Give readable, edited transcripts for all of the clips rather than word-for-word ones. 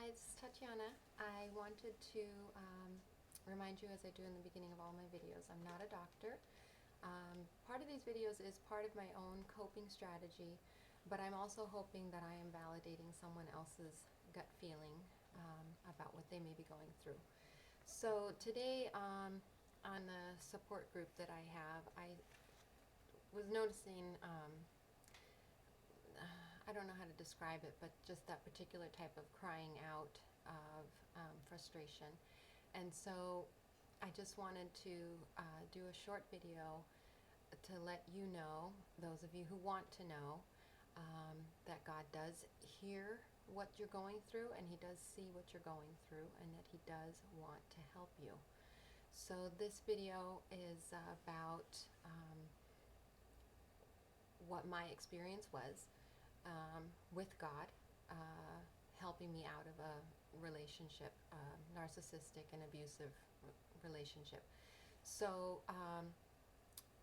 Hi, this is Tatiana. I wanted to remind you, as I do in the beginning of all my videos, I'm not a doctor. Part of these videos is part of my own coping strategy, but I'm also hoping that I am validating someone else's gut feeling about what they may be going through. So today, on the support group that I have, I was noticing I don't know how to describe it, but just that particular type of crying out of frustration. And so I just wanted to do a short video to let you know, those of you who want to know, that God does hear what you're going through, and He does see what you're going through, and that He does want to help you. So this video is about what my experience was with God, helping me out of a relationship, narcissistic and abusive relationship. So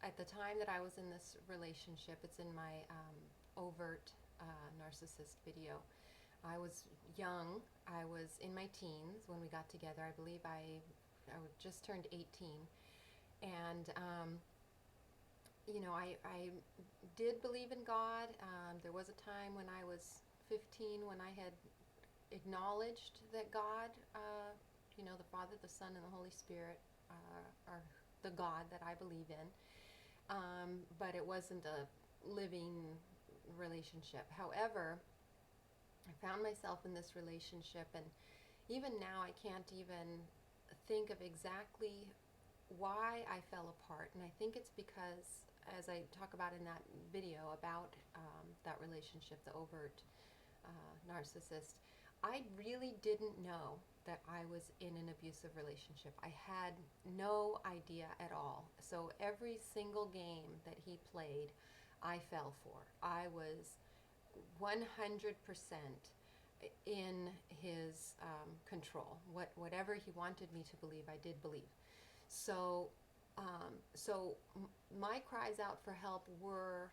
at the time that I was in this relationship, it's in my overt narcissist video. I was young. I was in my teens when we got together. I believe I just turned 18. And I did believe in God. There was a time when I was 15 when I had acknowledged that God, the Father, the Son, and the Holy Spirit are the God that I believe in. But it wasn't a living relationship. However, I found myself in this relationship, and even now I can't even think of exactly why I fell apart. And I think it's because, as I talk about in that video about that relationship, the overt narcissist, I really didn't know that I was in an abusive relationship. I had no idea at all. So every single game that he played, I fell for. I was 100% in his control. Whatever he wanted me to believe, I did believe. So, my cries out for help were,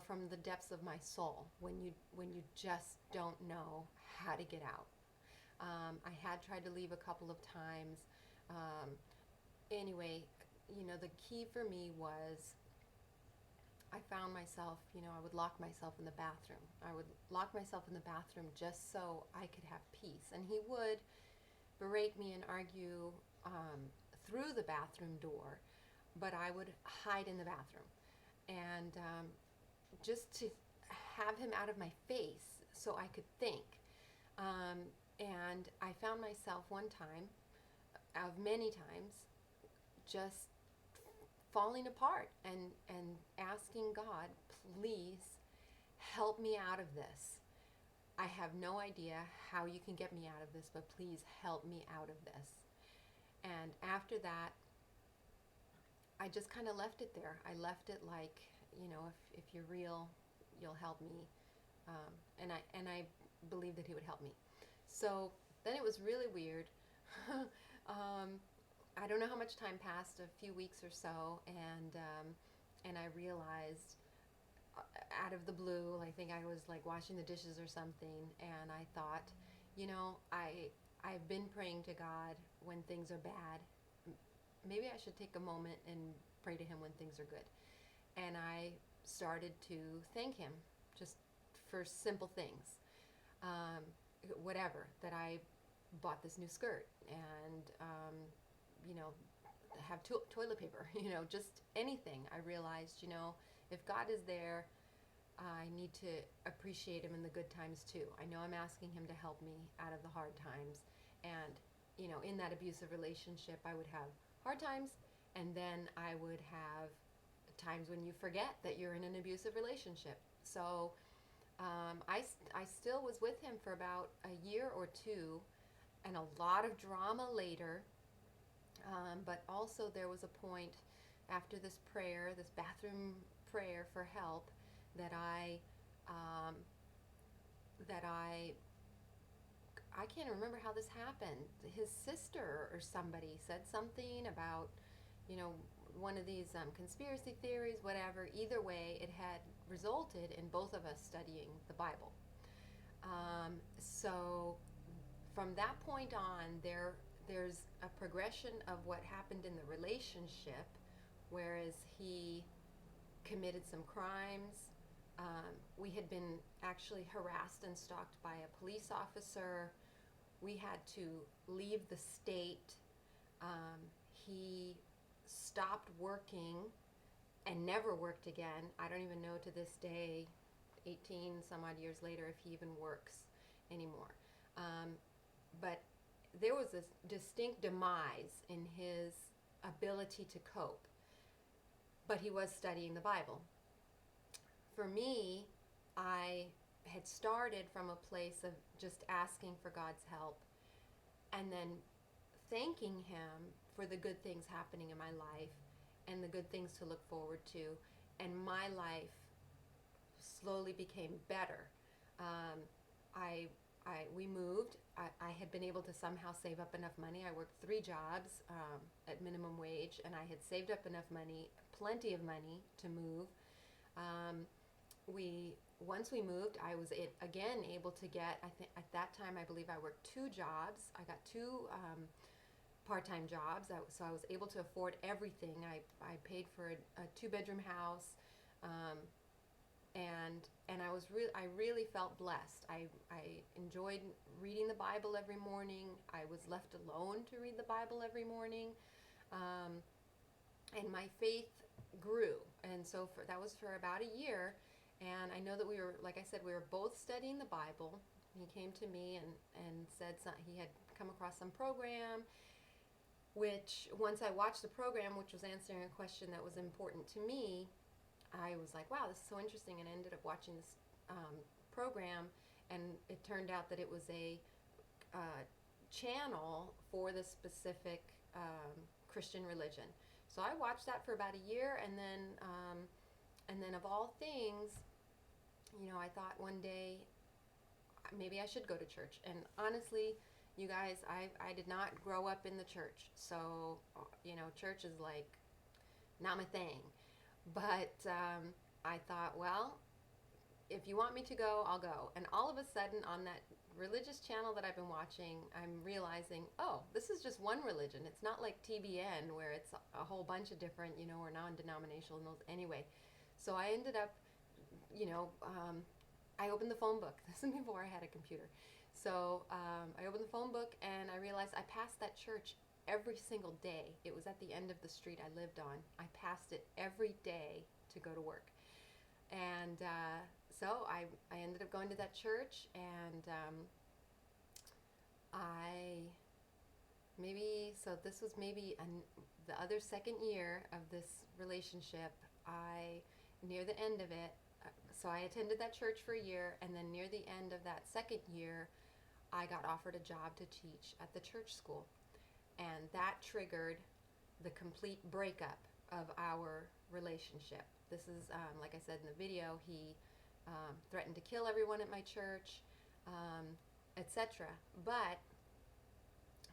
from the depths of my soul, when you just don't know how to get out. I had tried to leave a couple of times. Anyway, the key for me was, I found myself, I would lock myself in the bathroom. I would lock myself in the bathroom just so I could have peace. And he would berate me and argue through the bathroom door, but I would hide in the bathroom. And just to have him out of my face so I could think. And I found myself one time, of many times, just falling apart and asking God, please help me out of this. I have no idea how you can get me out of this, but please help me out of this. And after that, I just kind of left it there. I left it like, if you're real, you'll help me. And I believed that he would help me. So then it was really weird. I don't know how much time passed, a few weeks or so, and I realized, out of the blue, I think I was like washing the dishes or something, and I thought, I've been praying to God when things are bad. Maybe I should take a moment and pray to Him when things are good. And I started to thank Him just for simple things, whatever, that I bought this new skirt, and have toilet paper, just anything. I realized, if God is there, I need to appreciate Him in the good times too. I know I'm asking Him to help me out of the hard times. And, in that abusive relationship, I would have hard times, and then I would have times when you forget that you're in an abusive relationship. So I still was with him for about a year or two, and a lot of drama later. But also there was a point after this prayer, this bathroom prayer for help, that I can't remember how this happened. His sister or somebody said something about, one of these conspiracy theories, whatever. Either way, it had resulted in both of us studying the Bible. So from that point on, there's a progression of what happened in the relationship, whereas he committed some crimes. We had been actually harassed and stalked by a police officer. We had to leave the state. He stopped working and never worked again. I don't even know to this day, 18 some odd years later, if he even works anymore. But there was a distinct demise in his ability to cope. But he was studying the Bible. For me, I had started from a place of just asking for God's help and then thanking Him for the good things happening in my life and the good things to look forward to. And my life slowly became better. We moved. I had been able to somehow save up enough money. I worked 3 jobs at minimum wage, and I had saved up enough money, plenty of money, to move. Once we moved, I was again able to get, at that time, I believe I worked 2 jobs. I got 2 part-time jobs, so I was able to afford everything. I paid for a 2-bedroom house, and I really felt blessed. I enjoyed reading the Bible every morning. I was left alone to read the Bible every morning, and my faith grew. And so that was for about a year. And I know that we were, like I said, we were both studying the Bible. He came to me and said he had come across some program, which once I watched the program, which was answering a question that was important to me, I was like, wow, this is so interesting, and I ended up watching this program, and it turned out that it was a channel for the specific Christian religion. So I watched that for about a year, and then of all things, I thought one day maybe I should go to church. And honestly, you guys, I did not grow up in the church, so church is like not my thing. But I thought, well, if you want me to go, I'll go. And all of a sudden, on that religious channel that I've been watching, I'm realizing, oh, this is just one religion. It's not like TBN where it's a whole bunch of different, or non-denominational anyway. So I ended up, I opened the phone book. This is before I had a computer. So I opened the phone book, and I realized I passed that church every single day. It was at the end of the street I lived on. I passed it every day to go to work. And so I ended up going to that church, and this was maybe the other second year of this relationship. Near the end of it, so I attended that church for a year, and then near the end of that second year, I got offered a job to teach at the church school. And that triggered the complete breakup of our relationship. This is, like I said in the video, he threatened to kill everyone at my church, etc. But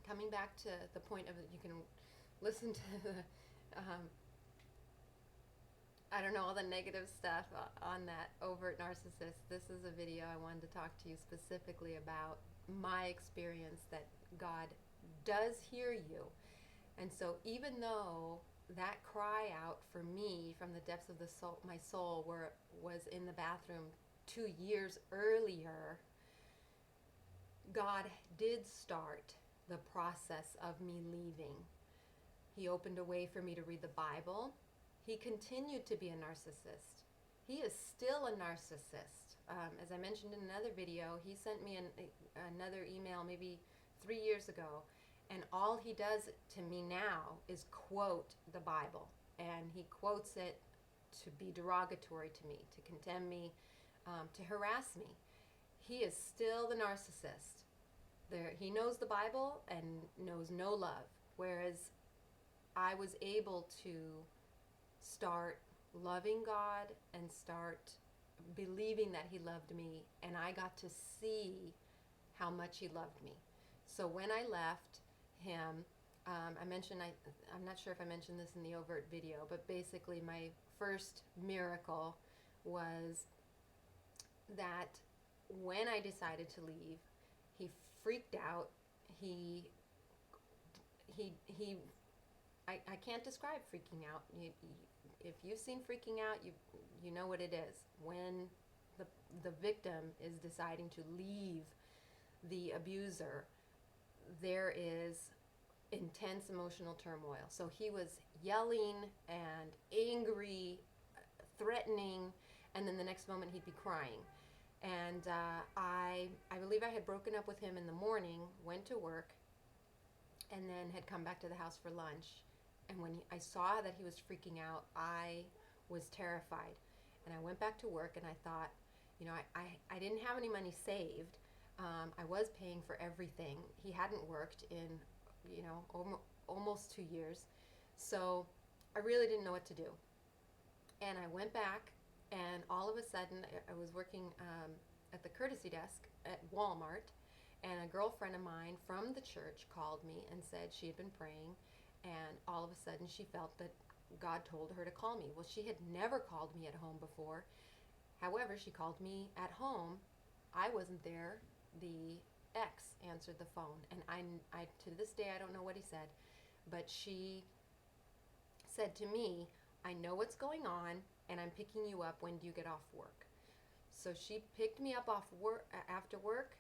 coming back to the point of, you can listen to the, all the negative stuff on that overt narcissist. This is a video I wanted to talk to you specifically about my experience that God does hear you. And so even though that cry out for me from the depths of my soul was in the bathroom 2 years earlier, God did start the process of me leaving. He opened a way for me to read the Bible. He continued to be a narcissist. He is still a narcissist. As I mentioned in another video, he sent me another email maybe 3 years ago, and all he does to me now is quote the Bible, and he quotes it to be derogatory to me, to condemn me, to harass me. He is still the narcissist. He knows the Bible and knows no love, whereas I was able to start loving God and start believing that He loved me, and I got to see how much He loved me. So when I left him, I mentioned, I'm not sure if I mentioned this in the overt video, but basically my first miracle was that when I decided to leave, he freaked out. He I can't describe freaking out. If you've seen freaking out, you know what it is. When the the victim is deciding to leave the abuser, there is intense emotional turmoil. So he was yelling and angry, threatening, and then the next moment he'd be crying. And I believe I had broken up with him in the morning, went to work, and then had come back to the house for lunch. And when I saw that he was freaking out, I was terrified. And I went back to work and I thought, I didn't have any money saved. I was paying for everything. He hadn't worked in, almost 2 years. So I really didn't know what to do. And I went back, and all of a sudden, I was working at the courtesy desk at Walmart, and a girlfriend of mine from the church called me and said she had been praying, and all of a sudden she felt that God told her to call me. Well, she had never called me at home before. However, she called me at home. I wasn't there. The ex answered the phone, and I to this day I don't know what he said, but she said to me, "I know what's going on, and I'm picking you up. When do you get off work?" So she picked me up off work after work.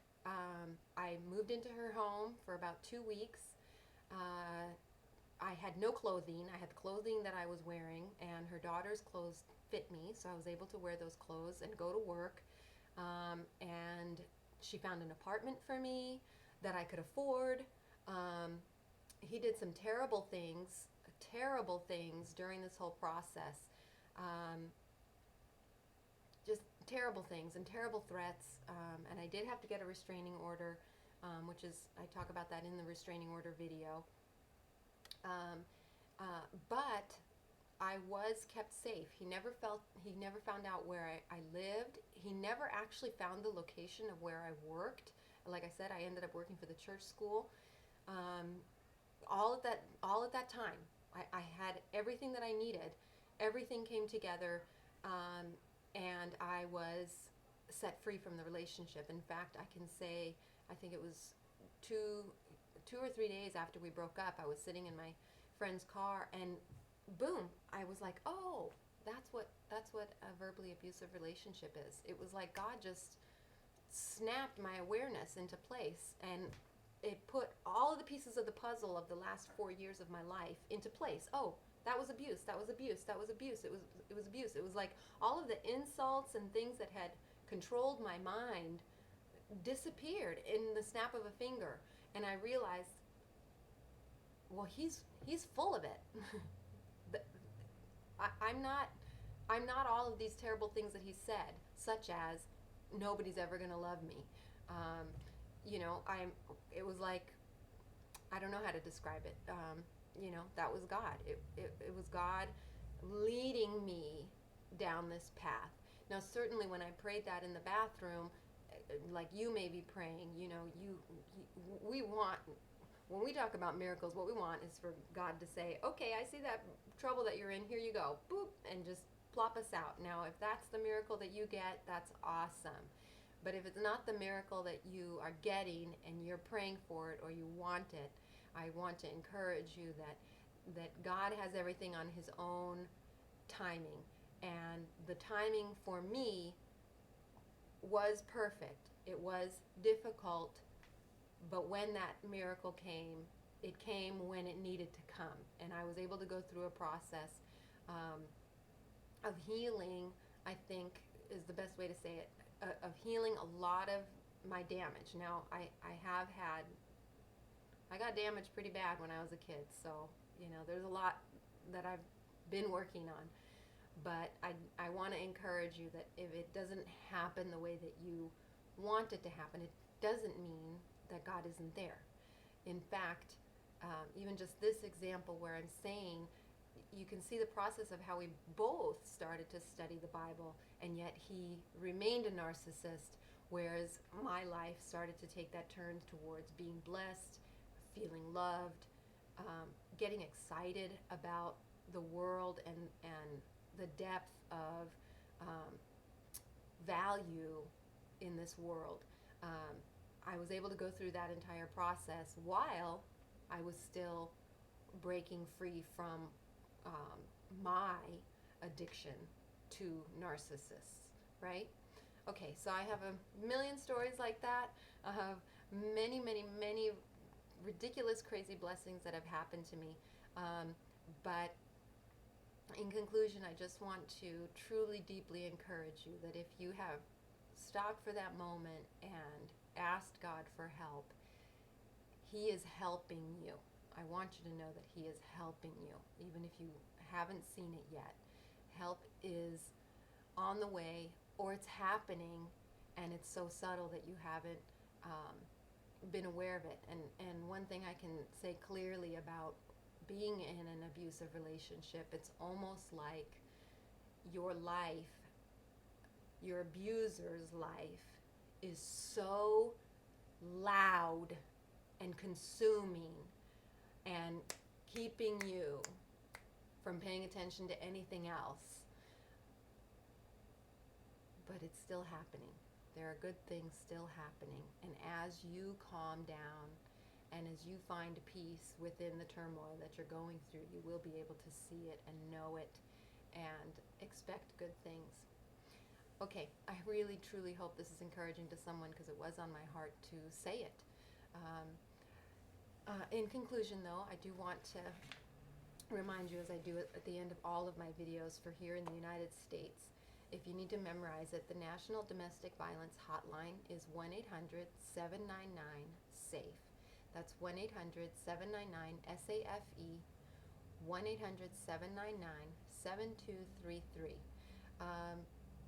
I moved into her home for about 2 weeks. I had no clothing. I had the clothing that I was wearing, and her daughter's clothes fit me, so I was able to wear those clothes and go to work. And she found an apartment for me that I could afford. He did some terrible things during this whole process. Just terrible things and terrible threats. And I did have to get a restraining order, which is, I talk about that in the restraining order video. But I was kept safe. He never found out where I lived. He never actually found the location of where I worked. Like I said, I ended up working for the church school. All at that time, I had everything that I needed. Everything came together, and I was set free from the relationship. In fact, I can say, I think it was two or 3 days after we broke up, I was sitting in my friend's car, and boom, I was like, oh, that's what a verbally abusive relationship is. It was like God just snapped my awareness into place, and it put all of the pieces of the puzzle of the last 4 years of my life into place. Oh, that was abuse. That was abuse. That was abuse. It was abuse. It was like all of the insults and things that had controlled my mind disappeared in the snap of a finger, and I realized, well, he's full of it. I'm not all of these terrible things that he said, such as nobody's ever gonna love me. It was like, I don't know how to describe it. That was God. It was God leading me down this path. Now, certainly when I prayed that in the bathroom, like you may be praying, we want, when we talk about miracles, what we want is for God to say, okay, I see that trouble that you're in, here you go, boop, and just plop us out. Now, if that's the miracle that you get, that's awesome. But if it's not the miracle that you are getting and you're praying for it or you want it, I want to encourage you that God has everything on his own timing. And the timing for me was perfect. It was difficult, but when that miracle came, it came when it needed to come. And I was able to go through a process of healing, I think is the best way to say it, of healing a lot of my damage. Now, I got damaged pretty bad when I was a kid, so, there's a lot that I've been working on. But I want to encourage you that if it doesn't happen the way that you want it to happen, it doesn't mean that God isn't there. In fact, even just this example where I'm saying, you can see the process of how we both started to study the Bible, and yet he remained a narcissist, whereas my life started to take that turn towards being blessed, feeling loved, getting excited about the world and the depth of value in this world. Um, I was able to go through that entire process while I was still breaking free from um, my addiction to narcissists, right? Okay, so I have a million stories like that. I have many, many, many ridiculous, crazy blessings that have happened to me. But in conclusion, I just want to truly, deeply encourage you that if you have stopped for that moment and asked God for help, He is helping you. I want you to know that He is helping you, even if you haven't seen it yet. Help is on the way, or it's happening, and it's so subtle that you haven't been aware of it. And one thing I can say clearly about being in an abusive relationship, it's almost like your life, your abuser's life, is so loud and consuming and keeping you from paying attention to anything else. But it's still happening. There are good things still happening. And as you calm down and as you find peace within the turmoil that you're going through, you will be able to see it and know it and expect good things. Okay, I really, truly hope this is encouraging to someone, because it was on my heart to say it. In conclusion, though, I do want to remind you, as I do at the end of all of my videos for here in the United States, if you need to memorize it, the National Domestic Violence Hotline is 1-800-799-SAFE. That's 1-800-799-SAFE, 1-800-799-7233.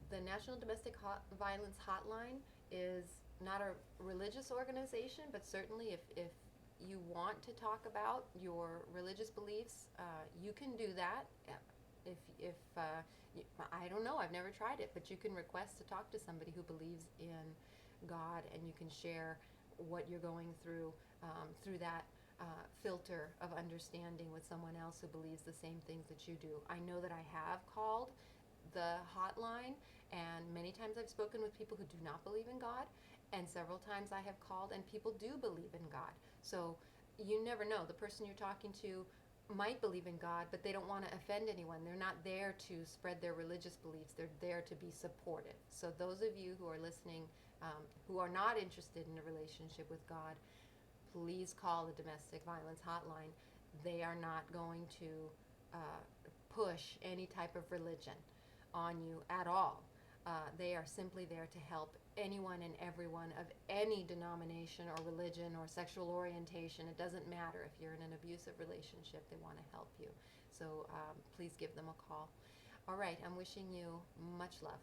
The National Domestic Violence Hotline is not a religious organization, but certainly if you want to talk about your religious beliefs, you can do that. If I don't know, I've never tried it, but you can request to talk to somebody who believes in God, and you can share what you're going through that filter of understanding with someone else who believes the same things that you do. I know that I have called the hotline, and many times I've spoken with people who do not believe in God, and several times I have called and people do believe in God. So you never know. The person you're talking to might believe in God, but they don't want to offend anyone. They're not there to spread their religious beliefs. They're there to be supportive. So those of you who are listening, who are not interested in a relationship with God, please call the Domestic Violence Hotline. They are not going to push any type of religion on you at all. They are simply there to help anyone and everyone of any denomination or religion or sexual orientation. It doesn't matter. If you're in an abusive relationship, they want to help you. So please give them a call. All right, I'm wishing you much love.